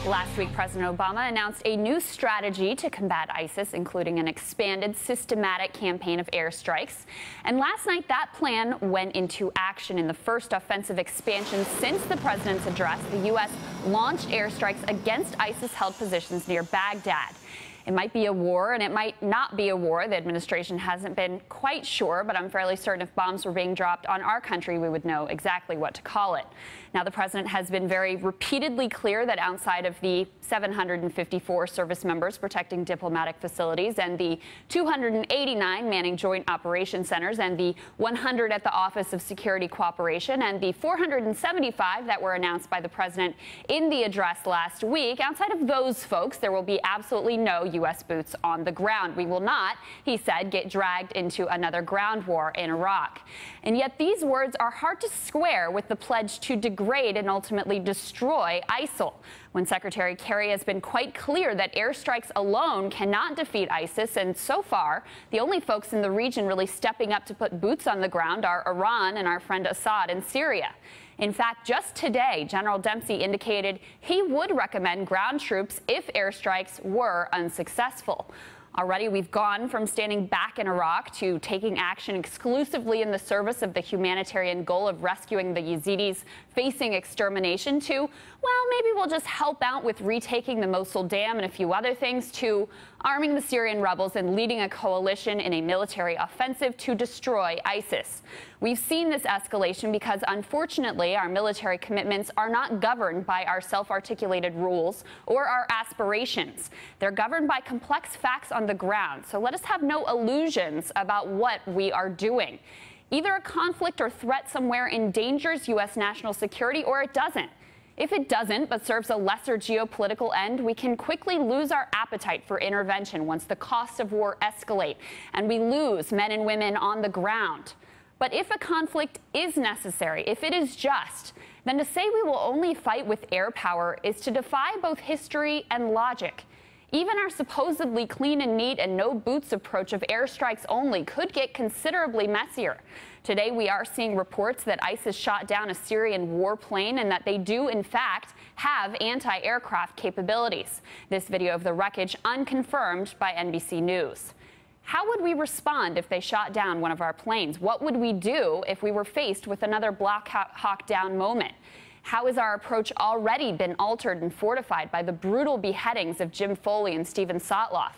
Last week, President Obama announced a new strategy to combat ISIS, including an expanded, systematic campaign of airstrikes. And last night, that plan went into action in the first offensive expansion since the president's address. The U.S. launched airstrikes against ISIS-held positions near Baghdad. It might be a war and it might not be a war. The administration hasn't been quite sure, but I'm fairly certain if bombs were being dropped on our country, we would know exactly what to call it. Now, the president has been very repeatedly clear that outside of the 754 service members protecting diplomatic facilities and the 289 manning joint operations centers and the 100 at the Office of Security Cooperation and the 475 that were announced by the president in the address last week, outside of those folks, there will be absolutely no U.S. boots on the ground. We will not, he said, get dragged into another ground war in Iraq. And yet these words are hard to square with the pledge to degrade and ultimately destroy ISIL, when Secretary Kerry has been quite clear that airstrikes alone cannot defeat ISIS. And so far, the only folks in the region really stepping up to put boots on the ground are Iran and our friend Assad in Syria. In fact, just today, General Dempsey indicated he would recommend ground troops if airstrikes were unsuccessful. Already, we've gone from standing back in Iraq to taking action exclusively in the service of the humanitarian goal of rescuing the Yazidis facing extermination to, well, maybe we'll just help out with retaking the Mosul Dam and a few other things, to arming the Syrian rebels and leading a coalition in a military offensive to destroy ISIS. We've seen this escalation because, unfortunately, our military commitments are not governed by our self-articulated rules or our aspirations. They're governed by complex facts on the ground. So let us have no illusions about what we are doing. Either a conflict or threat somewhere endangers U.S. national security, or it doesn't. If it doesn't, but serves a lesser geopolitical end, we can quickly lose our appetite for intervention once the costs of war escalate and we lose men and women on the ground. But if a conflict is necessary, if it is just, then to say we will only fight with air power is to defy both history and logic. Even our supposedly clean and neat and no boots approach of airstrikes only could get considerably messier. Today, we are seeing reports that ISIS shot down a Syrian warplane and that they do, in fact, have anti-aircraft capabilities. This video of the wreckage unconfirmed by NBC News. How would we respond if they shot down one of our planes? What would we do if we were faced with another Black Hawk Down moment? How has our approach already been altered and fortified by the brutal beheadings of Jim Foley and Stephen Sotloff?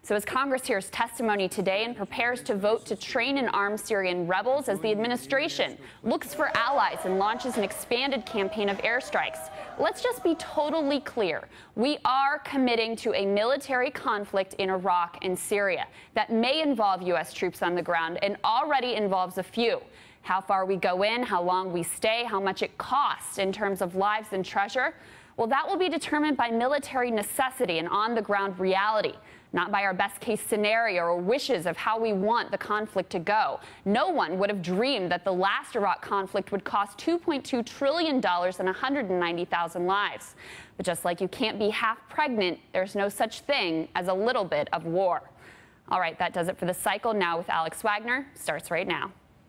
So as Congress hears testimony today and prepares to vote to train and arm Syrian rebels, as the administration looks for allies and launches an expanded campaign of airstrikes, let's just be totally clear. We are committing to a military conflict in Iraq and Syria that may involve U.S. troops on the ground and already involves a few. How far we go in, how long we stay, how much it costs in terms of lives and treasure, well, that will be determined by military necessity and on-the-ground reality, not by our best-case scenario or wishes of how we want the conflict to go. No one would have dreamed that the last Iraq conflict would cost $2.2 trillion and 190,000 lives. But just like you can't be half pregnant, there's no such thing as a little bit of war. All right, that does it for the cycle. Now with Alex Wagner, starts right now.